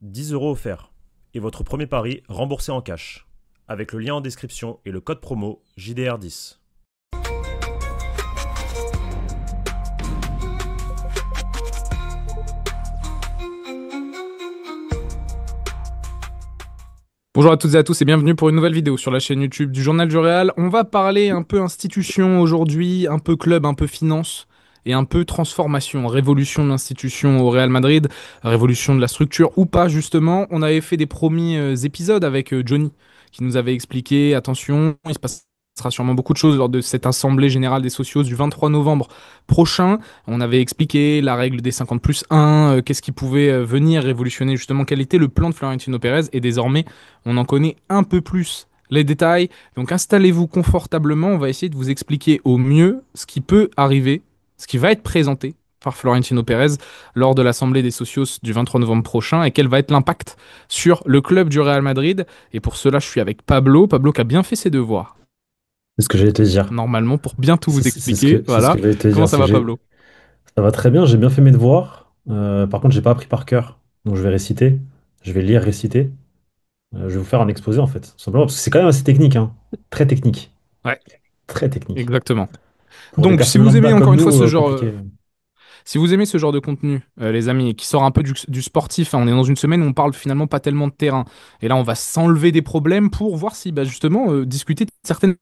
10 € offerts. Et votre premier pari remboursé en cash. Avec le lien en description et le code promo JDR10. Bonjour à toutes et à tous et bienvenue pour une nouvelle vidéo sur la chaîne YouTube du Journal du Real. On va parler un peu institution aujourd'hui, un peu club, un peu finance et un peu transformation, révolution de l'institution au Real Madrid, révolution de la structure ou pas justement. On avait fait des premiers épisodes avec Johnny qui nous avait expliqué, attention, il se passera sûrement beaucoup de choses lors de cette assemblée générale des socios du 23 novembre prochain. On avait expliqué la règle des 50 plus 1, qu'est-ce qui pouvait venir révolutionner justement, quel était le plan de Florentino Pérez et désormais on en connaît un peu plus les détails. Donc installez-vous confortablement, on va essayer de vous expliquer au mieux ce qui peut arriver, ce qui va être présenté par Florentino Pérez lors de l'Assemblée des Socios du 23 novembre prochain et quel va être l'impact sur le club du Real Madrid. Et pour cela, je suis avec Pablo. Pablo qui a bien fait ses devoirs, C'est ce que j'allais te dire. normalement, pour bien tout vous C'est ce que, expliquer. c'est ce Voilà. que j'allais te Comment dire. ça va, Pablo? Ça va très bien, j'ai bien fait mes devoirs. Par contre, j'ai pas appris par cœur. Donc je vais réciter. Je vais lire, réciter. Je vais vous faire un exposé en fait. Tout simplement, parce que c'est quand même assez technique, hein. Très technique. Ouais, Très technique. exactement. Pour des Donc, si personnes vous aimez lambda encore comme une fois nous, ce genre, compliqué. si vous aimez ce genre de contenu, les amis, qui sort un peu du sportif, hein, on est dans une semaine où on parle finalement pas tellement de terrain. Et là, on va s'enlever des problèmes pour voir si, bah, justement, discuter de certaines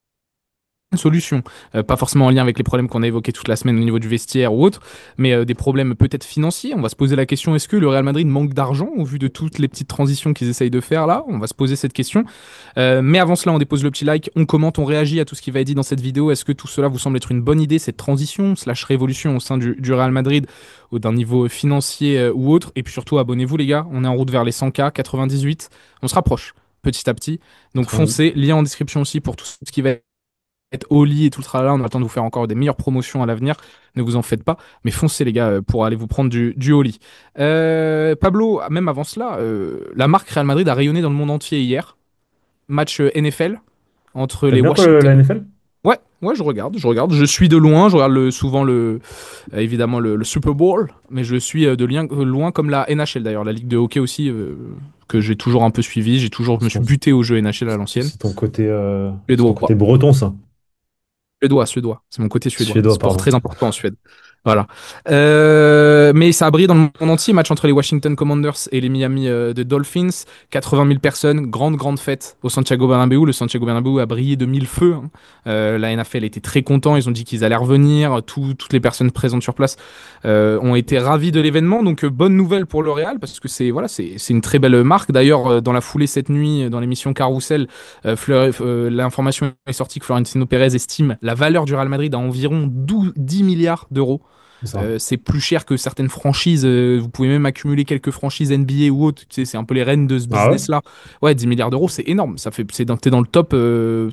solutions. Pas forcément en lien avec les problèmes qu'on a évoqués toute la semaine au niveau du vestiaire ou autre, mais des problèmes peut-être financiers. On va se poser la question, est-ce que le Real Madrid manque d'argent au vu de toutes les petites transitions qu'ils essayent de faire là? On va se poser cette question. Mais avant cela, on dépose le petit like, on commente, on réagit à tout ce qui va être dit dans cette vidéo. Est-ce que tout cela vous semble être une bonne idée, cette transition slash révolution au sein du Real Madrid, ou d'un niveau financier ou autre? Et puis surtout, abonnez-vous les gars, on est en route vers les 100K, 98, on se rapproche petit à petit. Donc 90. foncez, lien en description aussi pour tout ce qui va être au lit et tout le tralala. On attend de vous faire encore des meilleures promotions à l'avenir, ne vous en faites pas. Mais foncez les gars pour aller vous prendre du au lit. Pablo, même avant cela, la marque Real Madrid a rayonné dans le monde entier hier. Match NFL entre les T'aimes bien toi la Washington. NFL? Ouais, ouais, je regarde. Je suis de loin, je regarde souvent évidemment le Super Bowl, mais je suis loin comme la NHL d'ailleurs, la ligue de hockey aussi, que j'ai toujours un peu suivi. Je me C'est suis ton, buté au jeu NHL à l'ancienne. c'est ton côté Suédois, breton, ça. suédois. C'est mon côté suédois. Suédois, Sport pardon. très important en Suède. Voilà. Mais ça a brillé dans le monde entier. Match entre les Washington Commanders et les Miami de Dolphins. 80 000 personnes. Grande fête au Santiago Bernabéu. Le Santiago Bernabéu a brillé de mille feux, hein. La NFL était très content. Ils ont dit qu'ils allaient revenir. Toutes les personnes présentes sur place ont été ravies de l'événement. Donc, bonne nouvelle pour le Real parce que c'est une très belle marque. D'ailleurs, dans la foulée cette nuit, dans l'émission Carousel, l'information est sortie que Florentino Pérez estime la valeur du Real Madrid à environ 10 milliards d'euros. C'est ça. C'est plus cher que certaines franchises. Vous pouvez même accumuler quelques franchises NBA ou autres. Tu sais, c'est un peu les reines de ce Ah ouais? business-là. Ouais, 10 milliards d'euros, c'est énorme. T'es dans le top.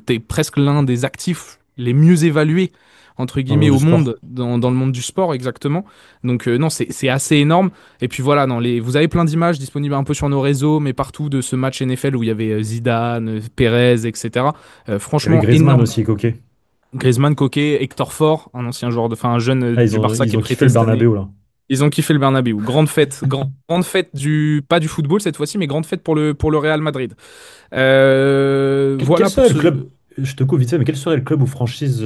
T'es presque l'un des actifs les mieux évalués, entre Dans le guillemets, monde au du sport. monde, dans le monde du sport, exactement. Donc, non, c'est assez énorme. Et puis voilà, vous avez plein d'images disponibles un peu sur nos réseaux, mais partout de ce match NFL où il y avait Zidane, Pérez, etc. Il y avait Franchement, Griezmann énorme. aussi, Coquet. Griezmann, Coquet, Hector Fort, un ancien joueur un jeune Ah, du Barça qui ils est ont kiffé prêté le cette année. Bernabéu, là. Ils ont kiffé le Bernabéu. Grande fête pas du football cette fois-ci, mais grande fête pour le Real Madrid. Quel Voilà pour serait le club, ce. je te coupe vite fait, mais quel serait le club ou franchise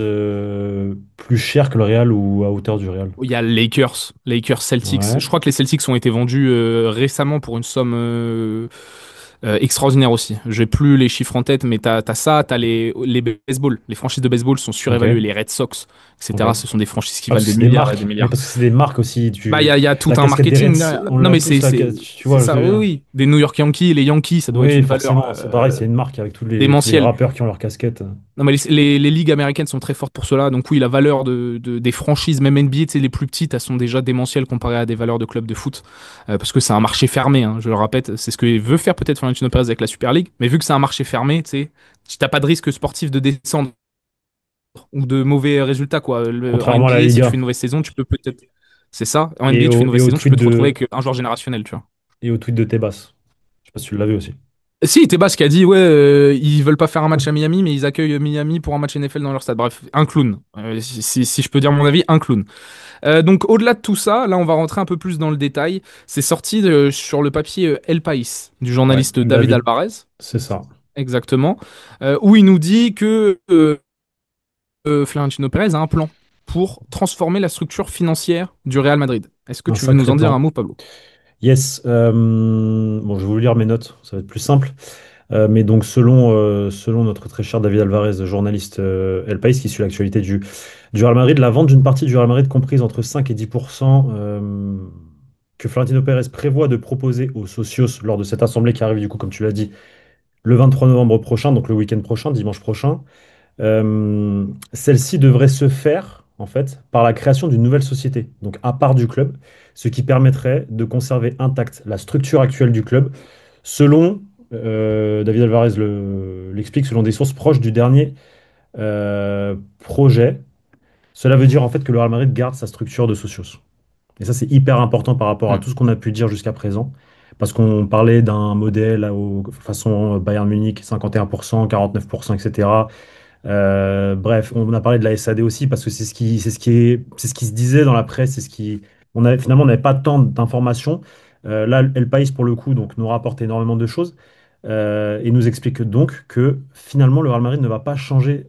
plus cher que le Real ou à hauteur du Real? Il y a Lakers, Celtics. Ouais. Je crois que les Celtics ont été vendus récemment pour une somme extraordinaire aussi. J'ai plus les chiffres en tête, mais t'as ça, t'as les baseball. Les franchises de baseball sont Ok. surévaluées. Les Red Sox, Ok. etc. Ce sont des franchises qui Ah, parce valent que des c'est des milliards et des marques. Oui, milliards. parce que c'est des marques aussi. Bah, il y a tout La un casquette des marketing. Reds, on Non, l'a mais tous. Tu vois, c'est je ça, veux oui, dire. oui. Des New York Yankees, les Yankees, ça doit être Oui, une valeur forcément. C'est pareil, c'est une marque avec tous les démentielle. rappeurs qui ont leur casquette. Non, mais les ligues américaines sont très fortes pour cela. Donc, oui, la valeur des franchises, même NBA, tu sais, les plus petites, elles sont déjà démentielles comparées à des valeurs de clubs de foot. Parce que c'est un marché fermé, hein, je le répète. C'est ce que veut faire peut-être Florentino Pérez avec la Super League. Mais vu que c'est un marché fermé, tu sais, t'as pas de risque sportif de descendre ou de mauvais résultats, quoi. En Contrairement à la NBA, si tu fais Liga. une mauvaise saison, tu peux peut-être. C'est ça. En Et NBA, tu fais une au, et mauvaise au saison, tu tweet peux te retrouver de, avec un joueur générationnel, tu vois. et au tweet de Tebas. Je sais pas si tu l'as vu aussi. Si, Tebas qui a dit, ouais, ils veulent pas faire un match à Miami, mais ils accueillent Miami pour un match NFL dans leur stade. Bref, un clown. Si je peux dire mon avis, un clown. Donc, au-delà de tout ça, là, on va rentrer un peu plus dans le détail. C'est sorti sur le papier El País du Ouais, journaliste David David, Alvarez, c'est ça. exactement, où il nous dit que Florentino Pérez a un plan pour transformer la structure financière du Real Madrid. Est-ce que Un tu veux nous sacré en dire un plan. mot, Pablo? Yes. Bon, je vais vous lire mes notes, ça va être plus simple. Mais donc, selon notre très cher David Alvarez, journaliste El País, qui suit l'actualité du Real Madrid, la vente d'une partie du Real Madrid comprise entre 5 et 10%, que Florentino Pérez prévoit de proposer aux socios lors de cette assemblée qui arrive, du coup, comme tu l'as dit, le 23 novembre prochain, donc le week-end prochain, dimanche prochain. Celle-ci devrait se faire, en fait, par la création d'une nouvelle société, donc à part du club, ce qui permettrait de conserver intacte la structure actuelle du club, selon, David Alvarez l'explique, selon des sources proches du dernier projet. Cela veut dire en fait que le Real Madrid garde sa structure de socios. Et ça, c'est hyper important par rapport à Hmm. tout ce qu'on a pu dire jusqu'à présent. Parce qu'on parlait d'un modèle façon Bayern Munich, 51%, 49%, etc. Bref, on a parlé de la SAD aussi parce que c'est ce qui se disait dans la presse, finalement, on n'avait pas tant d'informations. Là, El País, pour le coup, donc, nous rapporte énormément de choses et nous explique donc que finalement, le Real Madrid ne va pas changer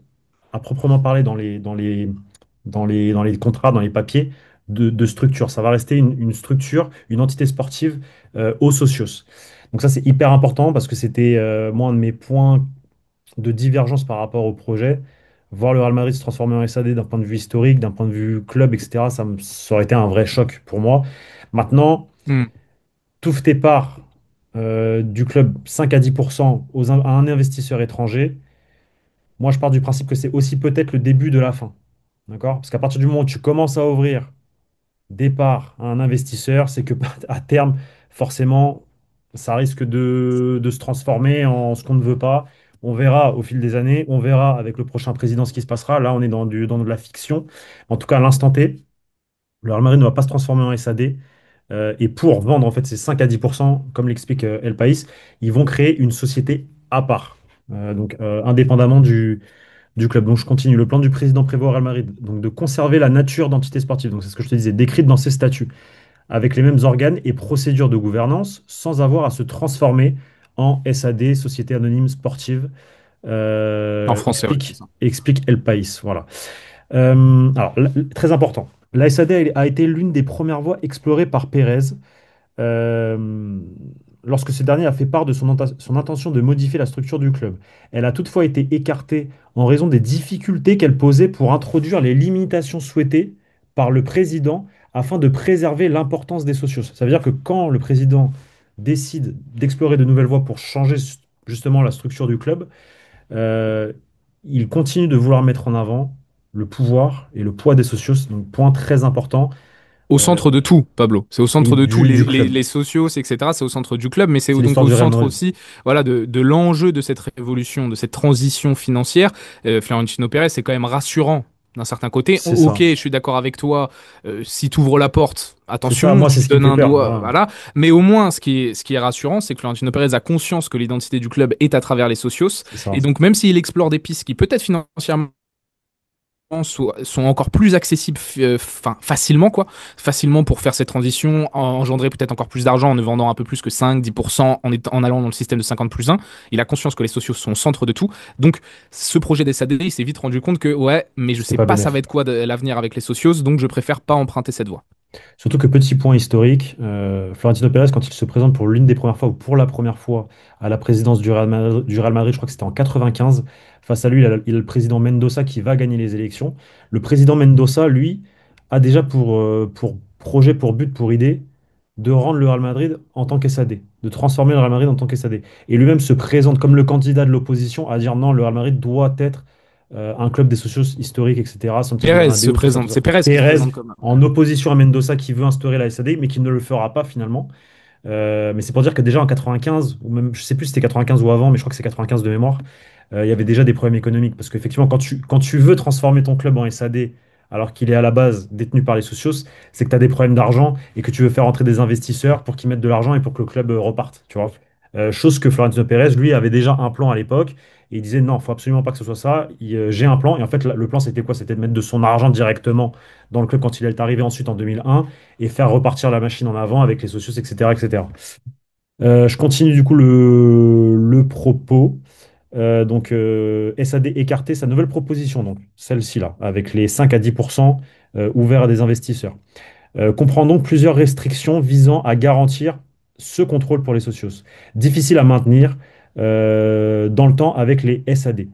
à proprement parler dans les contrats, dans les papiers de structure. Ça va rester une structure, une entité sportive aux socios. Donc ça, c'est hyper important parce que c'était moi un de mes points de divergence par rapport au projet. Voir le Real Madrid se transformer en SAD d'un point de vue historique, d'un point de vue club, etc., ça aurait été un vrai choc pour moi. Maintenant, Hmm. touche tes parts du club 5 à 10% à un investisseur étranger. Moi, je pars du principe que c'est aussi peut-être le début de la fin. D'accord? Parce qu'à partir du moment où tu commences à ouvrir départ à un investisseur, c'est que à terme, forcément, ça risque de se transformer en ce qu'on ne veut pas. On verra au fil des années, on verra avec le prochain président ce qui se passera. Là, on est dans de la fiction. En tout cas, à l'instant T, le Real Madrid ne va pas se transformer en SAD. Et pour vendre en fait ces 5 à 10%, comme l'explique El País, ils vont créer une société à part, indépendamment du club. Donc je continue. Le plan du président prévoit au Real Madrid donc, de conserver la nature d'entité sportive. Donc c'est ce que je te disais, décrite dans ses statuts avec les mêmes organes et procédures de gouvernance, sans avoir à se transformer en SAD, Société Anonyme Sportive, En français, ouais, c'est ça. explique El País. Voilà. Très important. La SAD a été l'une des premières voies explorées par Pérez euh, lorsque ce dernier a fait part de son intention de modifier la structure du club. Elle a toutefois été écartée en raison des difficultés qu'elle posait pour introduire les limitations souhaitées par le président afin de préserver l'importance des socios. Ça veut dire que quand le président décide d'explorer de nouvelles voies pour changer justement la structure du club, euh, il continue de vouloir mettre en avant le pouvoir et le poids des socios. Donc, point très important Au euh, centre de tout, Pablo. C'est au et centre de tout. du club. Les socios, etc. C'est au centre du club, mais c'est C'est donc l'histoire au du Real centre Madrid. aussi, voilà, de l'enjeu de cette révolution, de cette transition financière. Florentino Pérez, c'est quand même rassurant d'un certain côté. C'est Ok, ça. je suis d'accord avec toi. Si tu ouvres la porte, C'est ça, attention, moi, c'est tu ce qui me donnes fait un peur. doigt, Voilà. voilà. Mais au moins, ce qui est rassurant, c'est que Florentino Pérez a conscience que l'identité du club est à travers les socios. C'est ça. Et donc, même s'il explore des pistes qui peut-être financièrement sont encore plus accessibles facilement quoi, facilement pour faire cette transition, engendrer peut-être encore plus d'argent en ne vendant un peu plus que 5-10% en allant dans le système de 50 plus 1. Il a conscience que les sociaux sont au centre de tout. Donc ce projet des SAD, il s'est vite rendu compte que ouais, mais je C'est sais pas pas ça va bénéf. être quoi l'avenir avec les socios, donc je préfère pas emprunter cette voie. Surtout que petit point historique, Florentino Pérez, quand il se présente pour l'une des premières fois ou pour la première fois à la présidence du Real Madrid, je crois que c'était en 95, face à lui, il a le président Mendoza qui va gagner les élections. Le président Mendoza, lui, a déjà pour projet, pour but, pour idée, de rendre le Real Madrid en tant qu'SAD, de transformer le Real Madrid en tant qu'SAD. Et lui-même se présente comme le candidat de l'opposition à dire non, le Real Madrid doit être un club des socios historiques, etc. Santiago Pérez se Bernabéu, tout ça, tout présente, ça. c'est Pérez qui se Pérez présente comme en opposition à Mendoza qui veut instaurer la SAD, mais qui ne le fera pas finalement. Mais c'est pour dire que déjà en 95, ou même, je sais plus si c'était 95 ou avant, mais je crois que c'est 95 de mémoire, il y avait déjà des problèmes économiques. Parce qu'effectivement, quand tu veux transformer ton club en SAD, alors qu'il est à la base détenu par les socios, c'est que tu as des problèmes d'argent et que tu veux faire entrer des investisseurs pour qu'ils mettent de l'argent et pour que le club reparte. Tu vois. Chose que Florentino Pérez, lui, avait déjà un plan à l'époque. Et il disait non, il faut absolument pas que ce soit ça. J'ai un plan. Et en fait, le plan, c'était quoi? C'était de mettre de son argent directement dans le club quand il est arrivé ensuite en 2001 et faire repartir la machine en avant avec les socios, etc., etc. Je continue du coup le propos. SAD écarté sa nouvelle proposition, donc celle-ci là, avec les 5 à 10% ouverts à des investisseurs. Comprend donc plusieurs restrictions visant à garantir ce contrôle pour les socios. Difficile à maintenir dans le temps avec les SAD.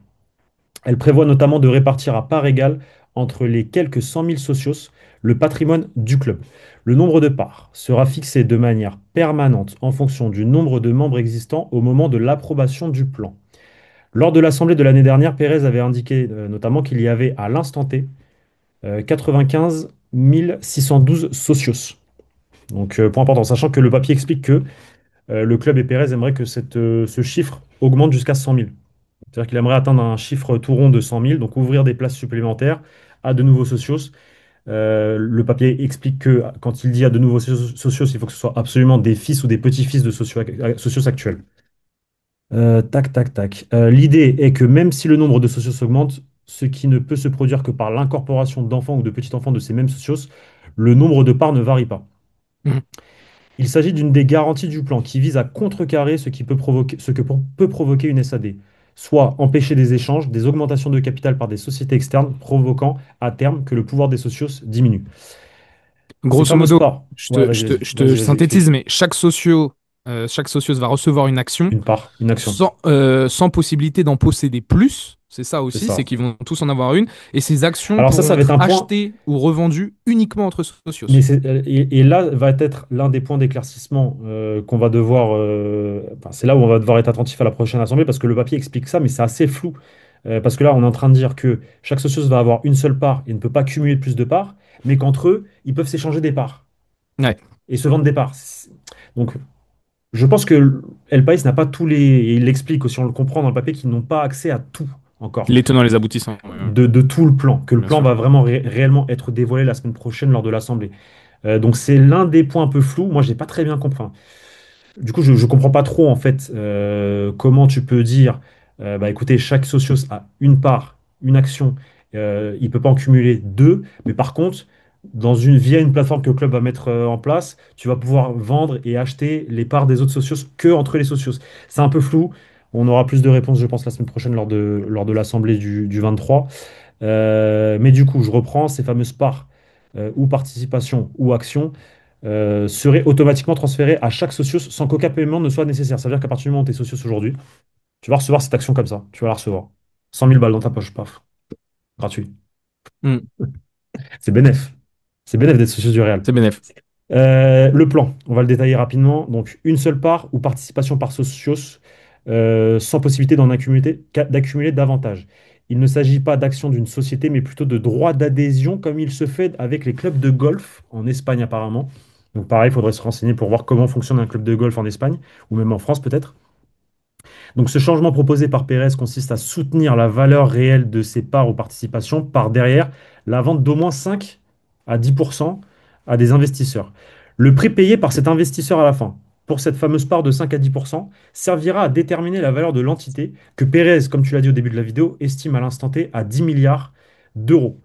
Elle prévoit notamment de répartir à part égale entre les quelques 100 000 socios le patrimoine du club. Le nombre de parts sera fixé de manière permanente en fonction du nombre de membres existants au moment de l'approbation du plan. Lors de l'Assemblée de l'année dernière, Pérez avait indiqué notamment qu'il y avait à l'instant T 95 612 socios. Donc, point important, sachant que le papier explique que le club et Pérez aimeraient que ce chiffre augmente jusqu'à 100 000. C'est-à-dire qu'il aimerait atteindre un chiffre tout rond de 100 000, donc ouvrir des places supplémentaires à de nouveaux socios. Le papier explique que quand il dit à de nouveaux socios, il faut que ce soit absolument des fils ou des petits-fils de socios actuels. Tac, tac, tac. L'idée est que même si le nombre de socios augmente, ce qui ne peut se produire que par l'incorporation d'enfants ou de petits-enfants de ces mêmes socios, le nombre de parts ne varie pas. Mhm. Il s'agit d'une des garanties du plan qui vise à contrecarrer ce que peut provoquer une SAD, soit empêcher des échanges, des augmentations de capital par des sociétés externes, provoquant à terme que le pouvoir des socios diminue. Ces Grosso fameuses modo, parts. Ouais, vas-y, vas-y, je vas-y, vas-y, synthétise, explique. mais chaque socios va recevoir une action Une part, une action. sans possibilité d'en posséder plus. C'est ça C'est aussi, c'est ça. qu'ils vont tous en avoir une. Et ces actions Alors ça pourront va être être un point. achetées ou revendues uniquement entre socios. Et là va être l'un des points d'éclaircissement qu'on va devoir. Enfin, c'est là où on va devoir être attentif à la prochaine assemblée parce que le papier explique ça, mais c'est assez flou. Parce que là, on est en train de dire que chaque socios va avoir une seule part et ne peut pas cumuler plus de parts, mais qu'entre eux, ils peuvent s'échanger des parts Ouais. et se vendre des parts. Donc, je pense que El País n'a pas tous les. Et il l'explique aussi, on le comprend dans le papier, qu'ils n'ont pas accès à tout encore Les tenants, les aboutissants. de tout le plan, que le Bien plan sûr. va vraiment réellement être dévoilé la semaine prochaine lors de l'assemblée. Donc c'est l'un des points un peu flous. Moi, j'ai pas très bien compris. Du coup, je comprends pas trop en fait comment tu peux dire, bah écoutez, chaque socios a une part, une action, il peut pas en cumuler deux, mais par contre, via une plateforme que le club va mettre en place, tu vas pouvoir vendre et acheter les parts des autres socios que entre les socios. C'est un peu flou. On aura plus de réponses, je pense, la semaine prochaine lors de l'assemblée du 23. Mais du coup, je reprends ces fameuses parts ou participation ou action seraient automatiquement transférées à chaque socios sans qu'aucun paiement ne soit nécessaire. Ça veut dire qu'à partir du moment où tu es socios aujourd'hui, tu vas recevoir cette action comme ça. Tu vas la recevoir. 100 000 balles dans ta poche, paf. Gratuit. Hmm. C'est bénef. C'est bénef d'être socios du Real. C'est bénéf. Le plan, on va le détailler rapidement. Donc, une seule part ou participation par socios sans possibilité d'accumuler davantage. Il ne s'agit pas d'action d'une société, mais plutôt de droit d'adhésion, comme il se fait avec les clubs de golf en Espagne apparemment. Donc, pareil, il faudrait se renseigner pour voir comment fonctionne un club de golf en Espagne, ou même en France peut-être. Donc, ce changement proposé par Pérez consiste à soutenir la valeur réelle de ses parts ou participations par derrière la vente d'au moins 5 à 10% à des investisseurs. Le prix payé par cet investisseur à la fin, pour cette fameuse part de 5 à 10%, servira à déterminer la valeur de l'entité que Pérez, comme tu l'as dit au début de la vidéo, estime à l'instant T à 10 milliards d'euros.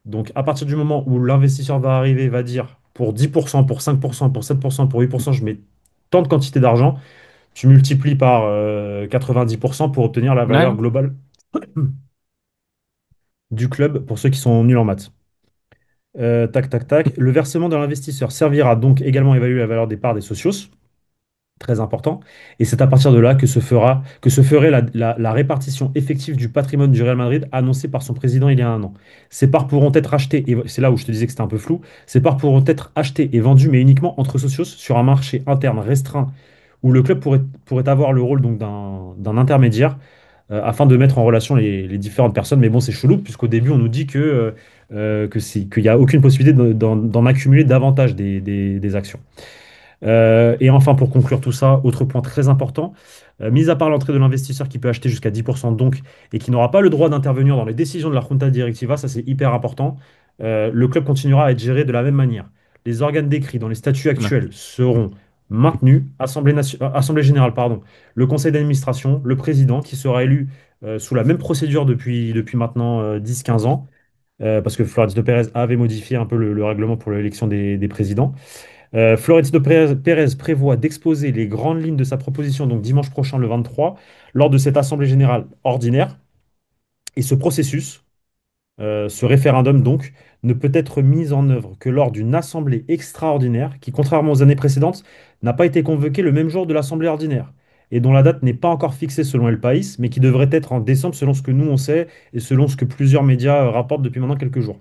Donc, à partir du moment où l'investisseur va arriver, va dire pour 10%, pour 5%, pour 7%, pour 8%, je mets tant de quantité d'argent, tu multiplies par 90% pour obtenir la Ouais, valeur globale du club pour ceux qui sont nuls en maths. Tac, tac, tac. Le versement de l'investisseur servira donc également à évaluer la valeur des parts des socios, très important. Et c'est à partir de là que se ferait la répartition effective du patrimoine du Real Madrid annoncée par son président il y a un an. Ces parts pourront être achetées, et c'est là où je te disais que c'était un peu flou, ces parts pourront être achetées et vendues, mais uniquement entre socios sur un marché interne restreint où le club pourrait avoir le rôle donc d'un intermédiaire afin de mettre en relation les différentes personnes. Mais bon, c'est chelou, puisqu'au début, on nous dit qu'il n'y a aucune possibilité d'en accumuler davantage des actions. Et enfin, pour conclure tout ça, autre point très important, mis à part l'entrée de l'investisseur qui peut acheter jusqu'à 10% donc, et qui n'aura pas le droit d'intervenir dans les décisions de la Junta Directiva, ça c'est hyper important, le club continuera à être géré de la même manière. Les organes décrits dans les statuts ouais. actuels seront maintenu, Assemblée générale, pardon, le conseil d'administration, le président qui sera élu sous la même procédure depuis maintenant 10-15 ans, parce que Florentino Pérez avait modifié un peu le règlement pour l'élection des présidents. Florentino Pérez prévoit d'exposer les grandes lignes de sa proposition, donc dimanche prochain, le 23, lors de cette assemblée générale ordinaire. Et ce processus, ce référendum, donc, ne peut être mis en œuvre que lors d'une assemblée extraordinaire qui, contrairement aux années précédentes, n'a pas été convoquée le même jour de l'assemblée ordinaire et dont la date n'est pas encore fixée selon El País, mais qui devrait être en décembre selon ce que nous on sait et selon ce que plusieurs médias rapportent depuis maintenant quelques jours.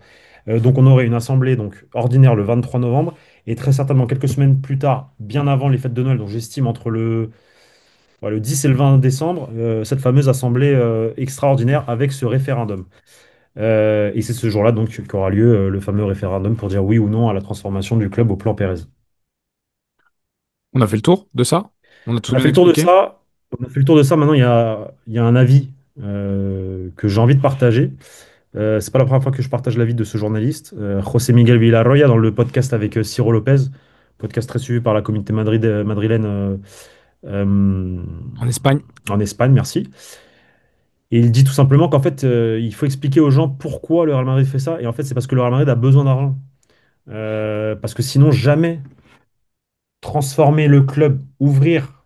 Donc on aurait une assemblée donc, ordinaire le 23 novembre et très certainement quelques semaines plus tard, bien avant les fêtes de Noël, donc j'estime entre le 10 et le 20 décembre, cette fameuse assemblée extraordinaire avec ce référendum. Et c'est ce jour-là donc qu'aura lieu le fameux référendum pour dire oui ou non à la transformation du club au plan Pérez. On a fait le tour de ça? On a tout On a bien fait le tour de expliqué? ça. On a fait le tour de ça. Maintenant, il y a un avis que j'ai envie de partager. C'est pas la première fois que je partage l'avis de ce journaliste, José Miguel Villarroya, dans le podcast avec Ciro Lopez, podcast très suivi par la communauté madrilène euh, En Espagne. en Espagne, merci. Et il dit tout simplement qu'en fait, il faut expliquer aux gens pourquoi le Real Madrid fait ça. Et en fait, c'est parce que le Real Madrid a besoin d'argent. Parce que sinon, jamais transformer le club, ouvrir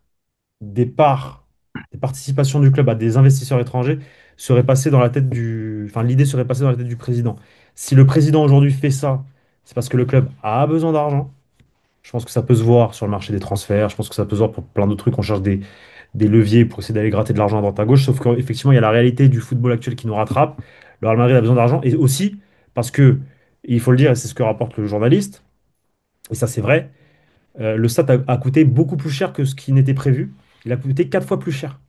des parts, des participations du club à des investisseurs étrangers serait passé dans la tête du... Enfin, l'idée serait passée dans la tête du président. Si le président aujourd'hui fait ça, c'est parce que le club a besoin d'argent. Je pense que ça peut se voir sur le marché des transferts. Je pense que ça peut se voir pour plein d'autres trucs. On cherche des leviers pour essayer d'aller gratter de l'argent à droite à gauche. Sauf qu'effectivement, il y a la réalité du football actuel qui nous rattrape. Le Real Madrid a besoin d'argent. Et aussi parce que, il faut le dire, et c'est ce que rapporte le journaliste, et ça c'est vrai, le stade a coûté beaucoup plus cher que ce qui n'était prévu. Il a coûté 4 fois plus cher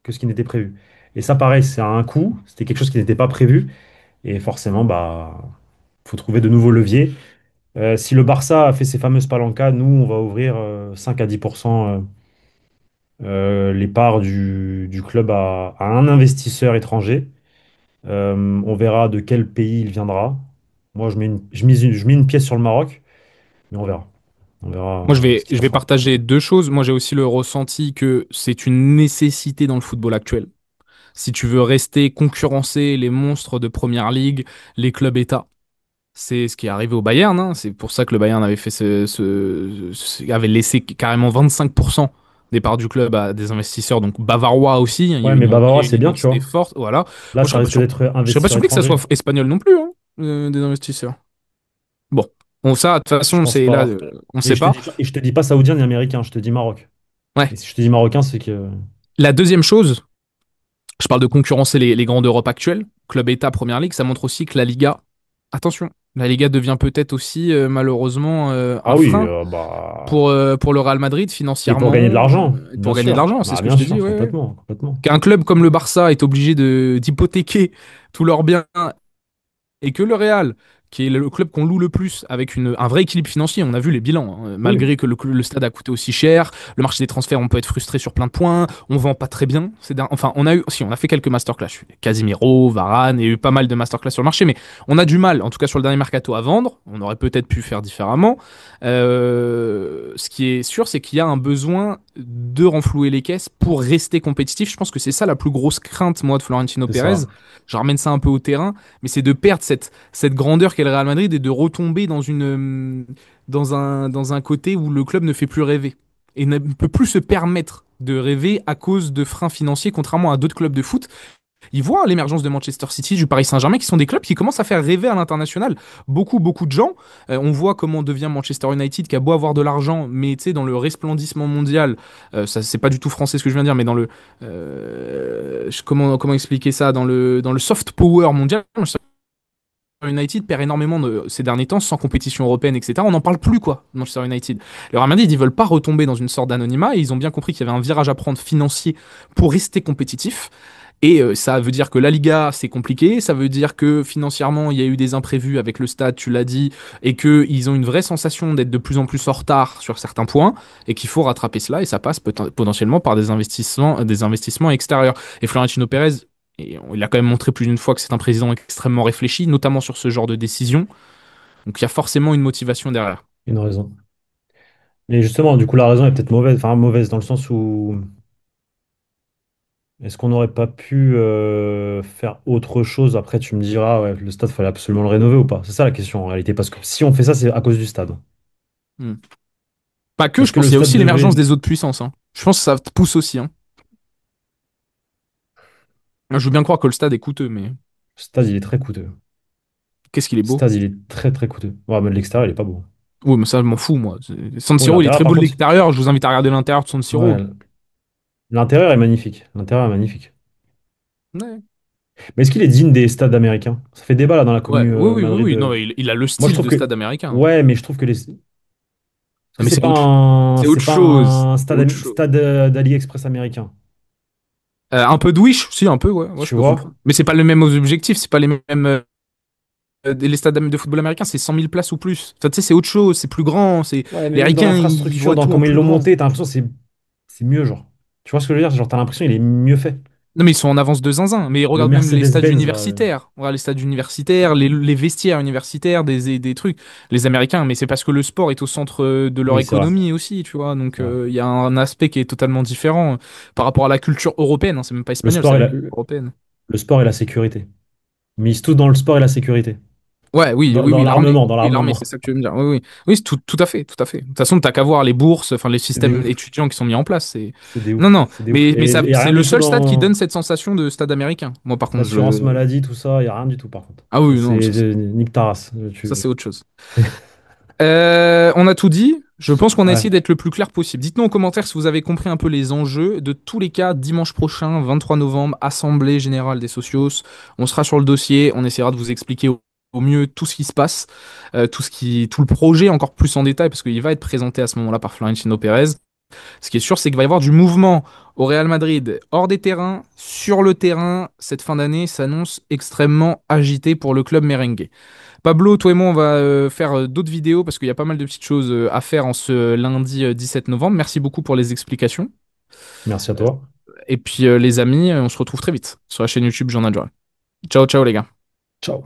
que ce qui n'était prévu. Et ça, pareil, c'est un coût. C'était quelque chose qui n'était pas prévu. Et forcément, bah, faut trouver de nouveaux leviers. Si le Barça a fait ses fameuses palancas, nous, on va ouvrir 5 à 10% les parts du club à un investisseur étranger. On verra de quel pays il viendra. Moi, je mets une pièce sur le Maroc, mais on verra. On verra Moi, je ce vais, qui je en vais sera. partager deux choses. Moi, j'ai aussi le ressenti que c'est une nécessité dans le football actuel. Si tu veux rester concurrencer les monstres de Première Ligue, les clubs États, c'est ce qui est arrivé au Bayern, hein. C'est pour ça que le Bayern avait fait avait laissé carrément 25% des parts du club à des investisseurs, donc bavarois aussi, hein. Il y a Ouais, une, mais il y Bavarois, a une c'est bien, tu identité vois. forte. Voilà. Moi, Là, ça risque d'être je serais pas investisseur surpris que ça étranger. soit espagnol non plus, hein, des investisseurs. Bon, bon, ça, de toute Je façon, pense c'est là, pas. on Et sait pas. je te dis pas saoudien ni américain, je te dis Maroc. Et Ouais. si je te dis marocain, c'est que. La deuxième chose, je parle de concurrencer les grands d'Europe actuels, club État, Première Ligue, ça montre aussi que la Liga, attention, la Liga devient peut-être aussi malheureusement Ah un oui, frein bah. pour le Real Madrid Et pour financièrement, gagner de l'argent, bien pour gagner de sûr. l'argent, c'est Bah, ce que bien je te dis. sûr, Ouais, ouais. complètement, complètement. Qu'un club comme le Barça est obligé d'hypothéquer tous leurs biens et que le Real, qui est le club qu'on loue le plus, avec un vrai équilibre financier, on a vu les bilans, hein, Oui, malgré que le stade a coûté aussi cher, le marché des transferts, on peut être frustré sur plein de points, on vend pas très bien. Enfin, on a fait quelques masterclass, Casimiro, Varane, et eu pas mal de masterclass sur le marché, mais on a du mal, en tout cas sur le dernier mercato, à vendre. On aurait peut-être pu faire différemment. Ce qui est sûr, c'est qu'il y a un besoin de renflouer les caisses pour rester compétitif. Je pense que c'est ça la plus grosse crainte, moi, de Florentino c'est Pérez. ça. Je ramène ça un peu au terrain, mais c'est de perdre cette grandeur qu'est le Real Madrid et de retomber dans un côté où le club ne fait plus rêver et ne peut plus se permettre de rêver à cause de freins financiers, contrairement à d'autres clubs de foot. Ils voient l'émergence de Manchester City, du Paris Saint-Germain, qui sont des clubs qui commencent à faire rêver à l'international. Beaucoup de gens. On voit comment devient Manchester United, qui a beau avoir de l'argent, mais tu sais, dans le resplendissement mondial, ça c'est pas du tout français ce que je viens de dire, mais dans le comment expliquer ça, dans le soft power mondial, United perd énormément ces derniers temps sans compétition européenne, etc. On n'en parle plus, quoi, de Manchester United. Le Real Madrid, ils veulent pas retomber dans une sorte d'anonymat et ils ont bien compris qu'il y avait un virage à prendre financier pour rester compétitif. Et ça veut dire que la Liga, c'est compliqué. Ça veut dire que financièrement, il y a eu des imprévus avec le stade, tu l'as dit, et qu'ils ont une vraie sensation d'être de plus en plus en retard sur certains points, et qu'il faut rattraper cela. Et ça passe potentiellement par des investissements extérieurs. Et Florentino Pérez, il a quand même montré plus d'une fois que c'est un président extrêmement réfléchi, notamment sur ce genre de décision. Donc il y a forcément une motivation derrière. Une raison. Mais justement, du coup, la raison est peut-être mauvaise, enfin mauvaise dans le sens où est-ce qu'on n'aurait pas pu faire autre chose? Après, tu me diras, ouais, le stade, fallait absolument le rénover ou pas? C'est ça la question en réalité, parce que si on fait ça, c'est à cause du stade. Hmm. Pas que, Est-ce je que pense le qu'il y a stade aussi l'émergence devrait... des autres puissances, hein. Je pense que ça te pousse aussi, hein. Je veux bien croire que le stade est coûteux, mais Le stade, il est très coûteux. qu'est-ce qu'il est Le beau. stade, il est très très coûteux. Ouais, mais l'extérieur, il est pas beau. Oui, mais ça, je m'en fous, moi. San Oui, Siro, il est l'intérieur, très par beau de contre, l'extérieur. Je vous invite à regarder l'intérieur de San Siro. ouais, l'intérieur est magnifique. L'intérieur est magnifique. Ouais. Mais est-ce qu'il est digne des stades américains? Ça fait débat là dans la Ouais, commu oui, oui, oui, Madrid. oui. Non, mais il a le Moi, je style trouve de que... stade américain. Ouais, mais je trouve que les... Est-ce Non, que mais c'est c'est autre pas chose. un C'est autre stade, chose. stade d'AliExpress américain? Un peu de Wish, si, un peu, ouais, ouais, je Tu peux vois? comprendre. Mais c'est pas le même objectif, c'est pas les mêmes. Les stades de football américain, c'est 100 000 places ou plus. Enfin, tu sais, c'est autre chose, c'est plus grand. Ouais, mais Les même dans Ricains, ils l'infrastructure, voient dans tout en comment ils plus l'ont grand. monté, t'as l'impression que c'est mieux, genre. Tu vois ce que je veux dire? Genre, t'as l'impression qu'il est mieux fait. Non, mais ils sont en avance de zinzin. Mais Le regarde même les stades Mercedes-Benz, là. universitaires. Regarde les stades universitaires, les vestiaires universitaires, des trucs. Les Américains, mais c'est parce que le sport est au centre de leur Oui, c'est vrai. économie aussi, tu vois. Donc, C'est vrai. il y a un aspect qui est totalement différent par rapport à la culture européenne, hein. C'est même pas Le espagnol, sport c'est et la la, culture européenne. le sport et la sécurité. Ils misent tout dans le sport et la sécurité. Ouais, oui, Dans, oui, dans oui, l'armée. l'armement, dans Oui, l'armée, l'armement. c'est ça que tu veux me dire. Oui, oui. Oui, c'est tout à fait, tout à fait. De toute façon, t'as qu'à voir les bourses, enfin, les C'est des systèmes ouf. étudiants qui sont mis en place. C'est des Non, ouf. non. C'est des ouf. Mais Et c'est rien le du tout seul stade qui donne dans cette sensation de stade américain. Moi, par contre, l'assurance maladie, tout ça. Il n'y a rien du tout, par contre. Ah oui, non, C'est nique ta race. ça, c'est autre chose. On a tout dit. Je pense qu'on a Ouais, essayé d'être le plus clair possible. Dites-nous en commentaire si vous avez compris un peu les enjeux. De tous les cas, dimanche prochain, 23 novembre, Assemblée Générale des Socios. On sera sur le dossier. On essaiera de vous expliquer au mieux tout ce qui se passe, tout le projet encore plus en détail, parce qu'il va être présenté à ce moment-là par Florentino Pérez. Ce qui est sûr, c'est qu'il va y avoir du mouvement au Real Madrid hors des terrains, sur le terrain. Cette fin d'année s'annonce extrêmement agitée pour le club merengue. Pablo, toi et moi, on va faire d'autres vidéos parce qu'il y a pas mal de petites choses à faire en ce lundi 17 novembre. Merci beaucoup pour les explications. merci à toi. Et puis les amis, on se retrouve très vite sur la chaîne YouTube Journal Journal. Ciao, ciao les gars. Ciao.